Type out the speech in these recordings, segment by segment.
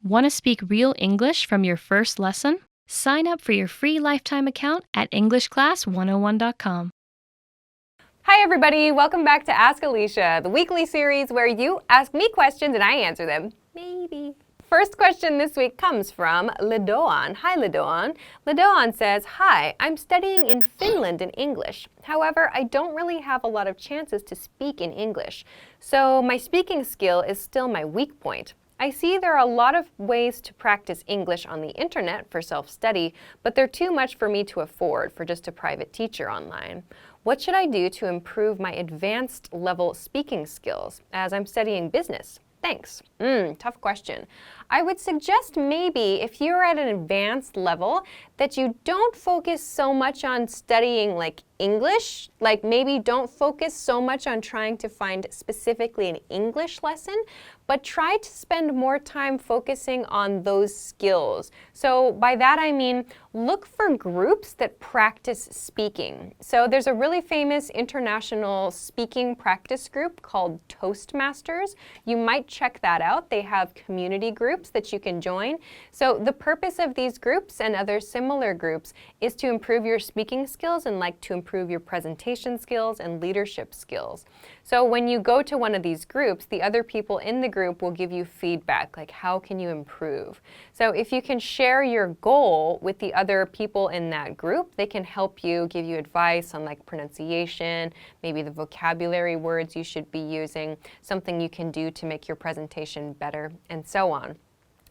Want to speak real English from your first lesson? Sign up for your free lifetime account at EnglishClass101.com. Hi everybody, welcome back to Ask Alicia, the weekly series where you ask me questions and I answer them. Maybe. First question this week comes from Lidoan. Hi Lidoan. Lidoan says, "Hi, I'm studying in Finland in English. However, I don't really have a lot of chances to speak in English. So my speaking skill is still my weak point. I see there are a lot of ways to practice English on the internet for self-study, but they're too much for me to afford for just a private teacher online. What should I do to improve my advanced level speaking skills as I'm studying business? Thanks." Tough question. I would suggest maybe if you're at an advanced level that you don't focus so much on studying like English, like maybe don't focus so much on trying to find specifically an English lesson, but try to spend more time focusing on those skills. So by that I mean look for groups that practice speaking. So there's a really famous international speaking practice group called Toastmasters. You might check that out. They have community groups that you can join. So the purpose of these groups and other similar groups is to improve your speaking skills and like to improve your presentation skills and leadership skills. So when you go to one of these groups, the other people in the group will give you feedback, like how can you improve? So if you can share your goal with the other people in that group, they can help you, give you advice on like pronunciation, maybe the vocabulary words you should be using, something you can do to make your presentation better, and so on.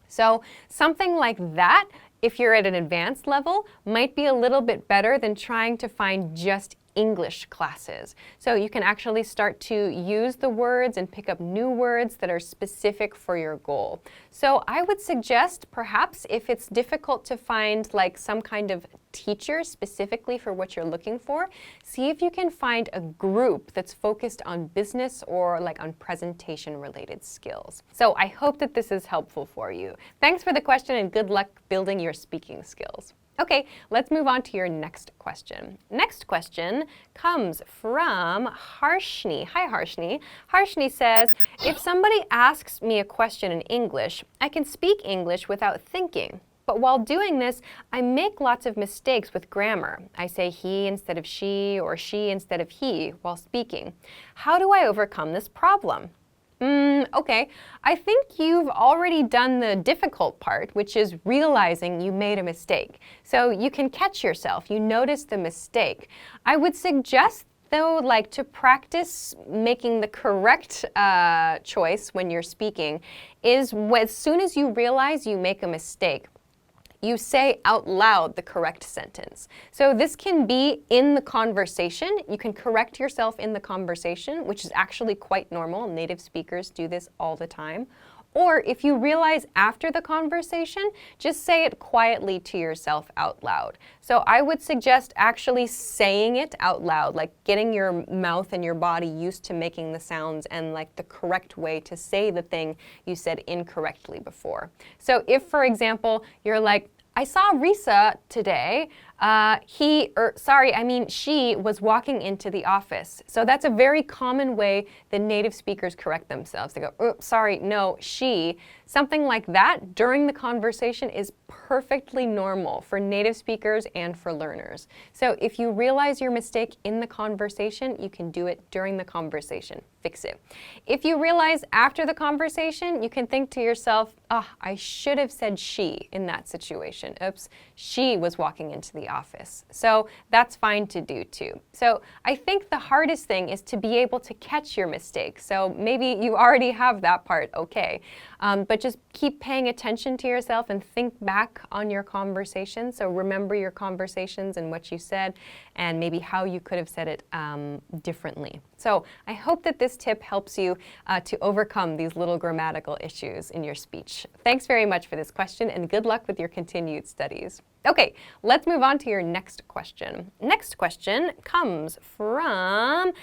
So something like that, if you're at an advanced level, might be a little bit better than trying to find just English classes. So you can actually start to use the words and pick up new words that are specific for your goal. So I would suggest perhaps if it's difficult to find like some kind of teacher specifically for what you're looking for, see if you can find a group that's focused on business or like on presentation related skills. So I hope that this is helpful for you. Thanks for the question and good luck building your speaking skills. Okay, let's move on to your next question. Next question comes from Harshni. Hi, Harshni. Harshni says, "If somebody asks me a question in English, I can speak English without thinking. But while doing this, I make lots of mistakes with grammar. I say he instead of she or she instead of he while speaking. How do I overcome this problem?" Okay, I think you've already done the difficult part, which is realizing you made a mistake. So you can catch yourself, you notice the mistake. I would suggest though, like to practice making the correct choice when you're speaking is as soon as you realize you make a mistake, you say out loud the correct sentence. So this can be in the conversation. You can correct yourself in the conversation, which is actually quite normal. Native speakers do this all the time. Or if you realize after the conversation, just say it quietly to yourself out loud. So I would suggest actually saying it out loud, like getting your mouth and your body used to making the sounds and like the correct way to say the thing you said incorrectly before. So if, for example, you're like, "I saw Risa today. She was walking into the office." So that's a very common way that native speakers correct themselves. They go, "Oops, sorry, no, she." Something like that during the conversation is perfectly normal for native speakers and for learners. So if you realize your mistake in the conversation, you can do it during the conversation. Fix it. If you realize after the conversation, you can think to yourself, I should have said she in that situation. Oops, she was walking into the office. So that's fine to do too. So I think the hardest thing is to be able to catch your mistake. So maybe you already have that part okay. But just keep paying attention to yourself and think back on your conversation. So remember your conversations and what you said and maybe how you could have said it differently. So I hope that this tip helps you to overcome these little grammatical issues in your speech. Thanks very much for this question and good luck with your continued studies. Okay, let's move on to your next question. Next question comes from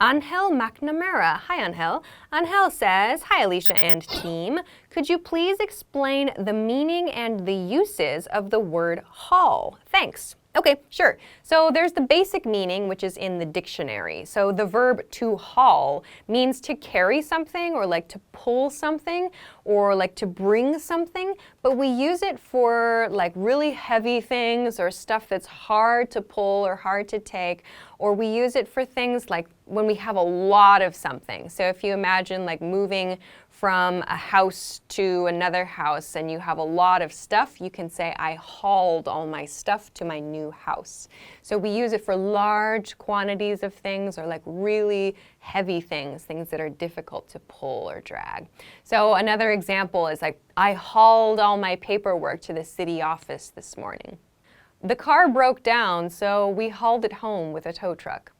Angel McNamara. Hi, Angel. Angel says, "Hi, Alicia and team. Could you please explain the meaning and the uses of the word hall? Thanks." Okay, sure. So there's the basic meaning, which is in the dictionary. So the verb to haul means to carry something or like to pull something or like to bring something, but we use it for like really heavy things or stuff that's hard to pull or hard to take, or we use it for things like when we have a lot of something. So if you imagine like moving from a house to another house and you have a lot of stuff, you can say, I hauled all my stuff to my new house. So we use it for large quantities of things or like really heavy things, things that are difficult to pull or drag. So another example is like, I hauled all my paperwork to the city office this morning. The car broke down, so we hauled it home with a tow truck.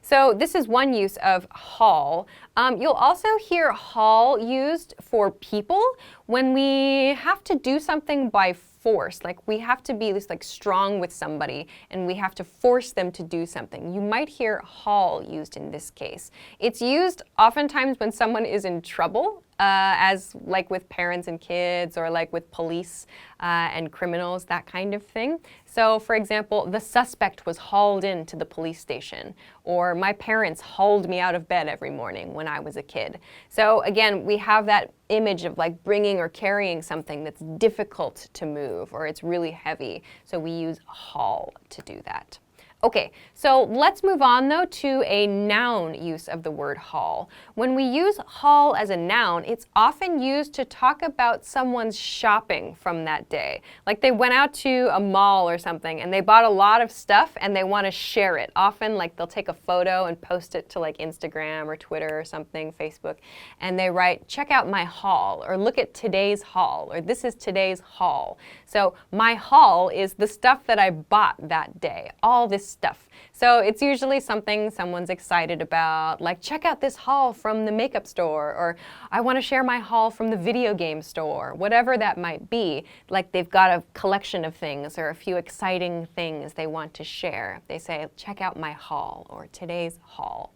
So this is one use of haul. You'll also hear haul used for people when we have to do something by force, like we have to be like strong with somebody and we have to force them to do something. You might hear haul used in this case. It's used oftentimes when someone is in trouble, as like with parents and kids or like with police and criminals, that kind of thing. So for example, the suspect was hauled into the police station, or my parents hauled me out of bed every morning when I was a kid. So again, we have that image of like bringing or carrying something that's difficult to move or it's really heavy. So we use haul to do that. Okay, so let's move on though to a noun use of the word haul. When we use haul as a noun, it's often used to talk about someone's shopping from that day. Like they went out to a mall or something and they bought a lot of stuff and they want to share it. Often like they'll take a photo and post it to like Instagram or Twitter or something, Facebook, and they write, check out my haul, or look at today's haul, or this is today's haul. So my haul is the stuff that I bought that day, all this stuff. So it's usually something someone's excited about, like check out this haul from the makeup store, or I want to share my haul from the video game store, whatever that might be. Like they've got a collection of things or a few exciting things they want to share. They say, check out my haul or today's haul.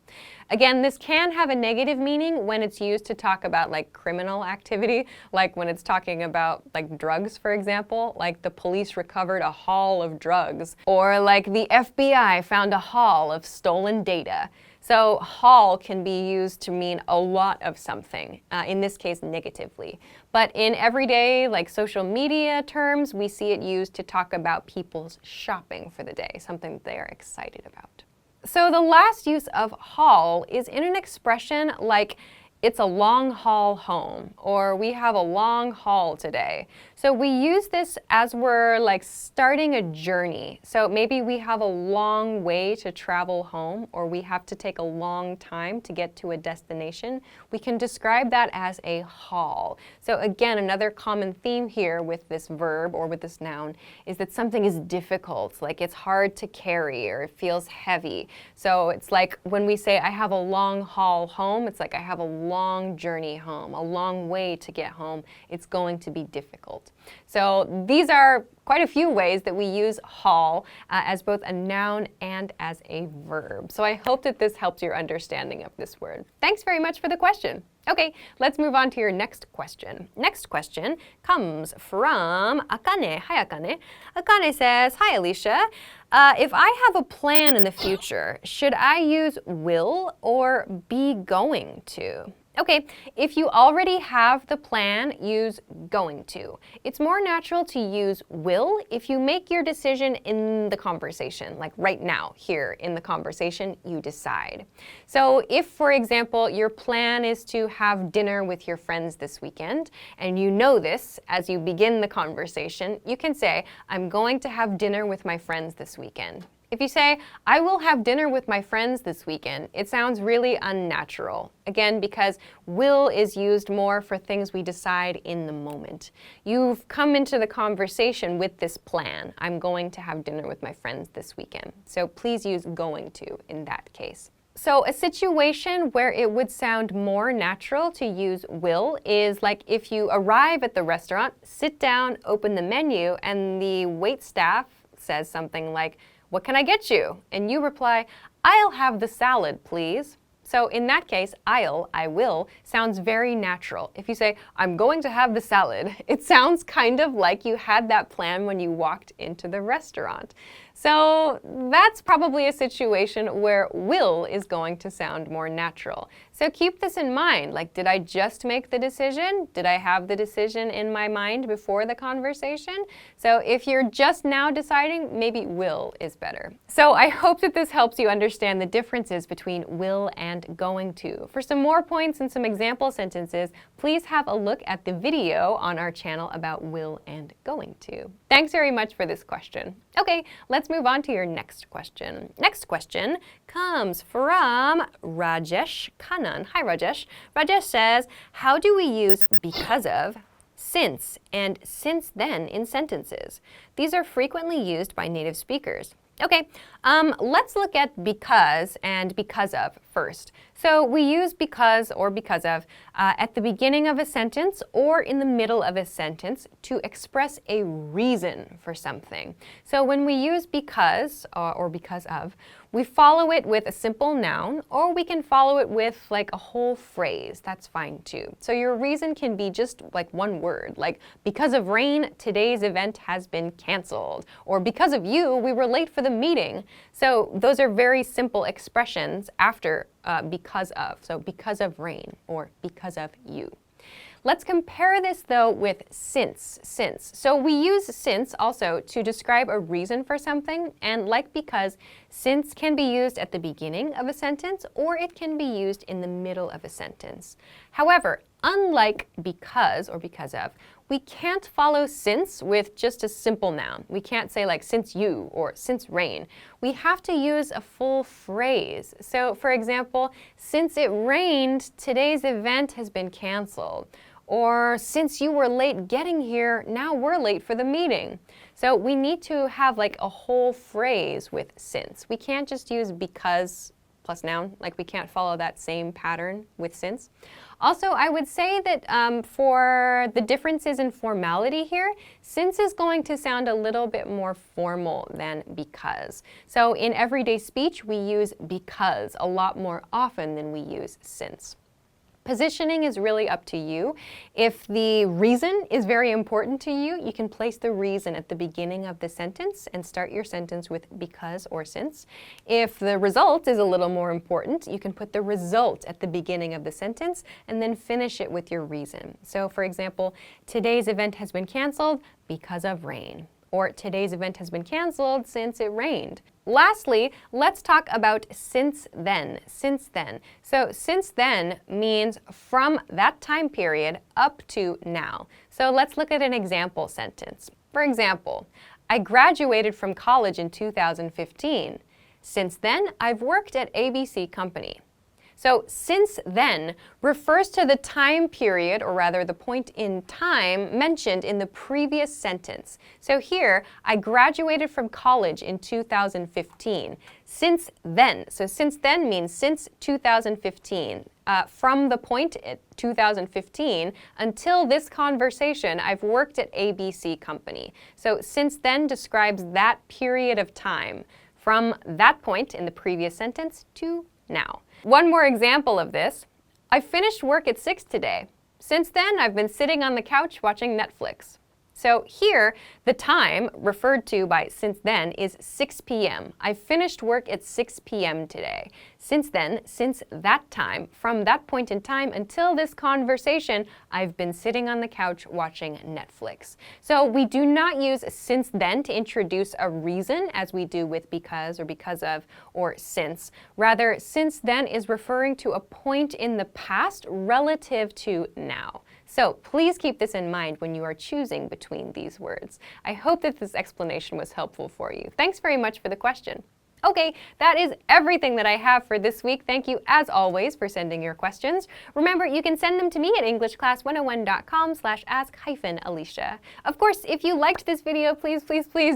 Again, this can have a negative meaning when it's used to talk about like criminal activity, like when it's talking about like drugs, for example, like the police recovered a haul of drugs, or like the FBI found a haul of stolen data. So haul can be used to mean a lot of something, in this case negatively. But in everyday like social media terms, we see it used to talk about people's shopping for the day, something that they are excited about. So the last use of haul is in an expression like it's a long haul home, or we have a long haul today. So we use this as we're like starting a journey. So maybe we have a long way to travel home, or we have to take a long time to get to a destination. We can describe that as a haul. So again, another common theme here with this verb or with this noun is that something is difficult, like it's hard to carry or it feels heavy. So it's like when we say I have a long haul home, it's like I have a long journey home, a long way to get home. It's going to be difficult. So these are quite a few ways that we use haul as both a noun and as a verb. So I hope that this helps your understanding of this word. Thanks very much for the question. Okay, let's move on to your next question. Next question comes from Akane. Hi, Akane. Akane says, hi, Alisha. If I have a plan in the future, should I use will or be going to? Okay, if you already have the plan, use going to. It's more natural to use will if you make your decision in the conversation, like right now, here in the conversation, you decide. So if, for example, your plan is to have dinner with your friends this weekend, and you know this as you begin the conversation, you can say, I'm going to have dinner with my friends this weekend. If you say, I will have dinner with my friends this weekend, it sounds really unnatural. Again, because will is used more for things we decide in the moment. You've come into the conversation with this plan. I'm going to have dinner with my friends this weekend. So please use going to in that case. So a situation where it would sound more natural to use will is like if you arrive at the restaurant, sit down, open the menu, and the waitstaff says something like, what can I get you? And you reply, I'll have the salad, please. So in that case, I will, sounds very natural. If you say, I'm going to have the salad, it sounds kind of like you had that plan when you walked into the restaurant. So that's probably a situation where will is going to sound more natural. So keep this in mind. Like, did I just make the decision? Did I have the decision in my mind before the conversation? So if you're just now deciding, maybe will is better. So I hope that this helps you understand the differences between will and going to. For some more points and some example sentences, please have a look at the video on our channel about will and going to. Thanks very much for this question. Okay, let's move on to your next question. Next question comes from Rajesh Kannan. Hi, Rajesh. Rajesh says, how do we use because of, since, and since then in sentences? These are frequently used by native speakers. Okay, let's look at because and because of first. So we use because or because of at the beginning of a sentence or in the middle of a sentence to express a reason for something. So when we use because or because of, we follow it with a simple noun, or we can follow it with like a whole phrase. That's fine too. So your reason can be just like one word, like because of rain, today's event has been canceled, or because of you, we were late for the meeting. So those are very simple expressions after because of. So because of rain or because of you. Let's compare this though with since. So we use since also to describe a reason for something, and like because, since can be used at the beginning of a sentence or it can be used in the middle of a sentence. However, unlike because or because of, we can't follow since with just a simple noun. We can't say like since you or since rain. We have to use a full phrase. So for example, since it rained, today's event has been canceled. Or since you were late getting here, now we're late for the meeting. So we need to have like a whole phrase with since. We can't just use because plus noun, like we can't follow that same pattern with since. Also, I would say that for the differences in formality here, since is going to sound a little bit more formal than because. So in everyday speech, we use because a lot more often than we use since. Positioning is really up to you. If the reason is very important to you, you can place the reason at the beginning of the sentence and start your sentence with because or since. If the result is a little more important, you can put the result at the beginning of the sentence and then finish it with your reason. So for example, today's event has been canceled because of rain. Or today's event has been canceled since it rained. Lastly, let's talk about since then. Since then. So since then means from that time period up to now. So let's look at an example sentence. For example, I graduated from college in 2015. Since then, I've worked at ABC Company. So since then refers to the time period, or rather the point in time mentioned in the previous sentence. So here, I graduated from college in 2015. Since then, so since then means since 2015. From the point at 2015 until this conversation, I've worked at ABC Company. So since then describes that period of time from that point in the previous sentence to now. One more example of this. I finished work at 6 today. Since then, I've been sitting on the couch watching Netflix. So here, the time referred to by since then is 6 p.m. I finished work at 6 p.m. today. Since then, since that time, from that point in time until this conversation, I've been sitting on the couch watching Netflix. So we do not use since then to introduce a reason as we do with because or because of or since. Rather, since then is referring to a point in the past relative to now. So please keep this in mind when you are choosing between these words. I hope that this explanation was helpful for you. Thanks very much for the question. Okay, that is everything that I have for this week. Thank you, as always, for sending your questions. Remember, you can send them to me at EnglishClass101.com/ask-Alisha. Of course, if you liked this video, please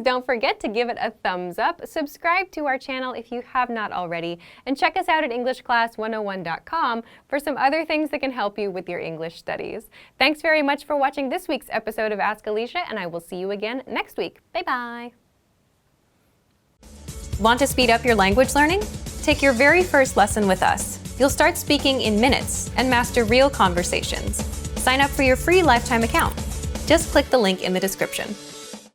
don't forget to give it a thumbs up. Subscribe to our channel if you have not already, and check us out at EnglishClass101.com for some other things that can help you with your English studies. Thanks very much for watching this week's episode of Ask Alisha, and I will see you again next week. Bye-bye. Want to speed up your language learning? Take your very first lesson with us. You'll start speaking in minutes and master real conversations. Sign up for your free lifetime account. Just click the link in the description.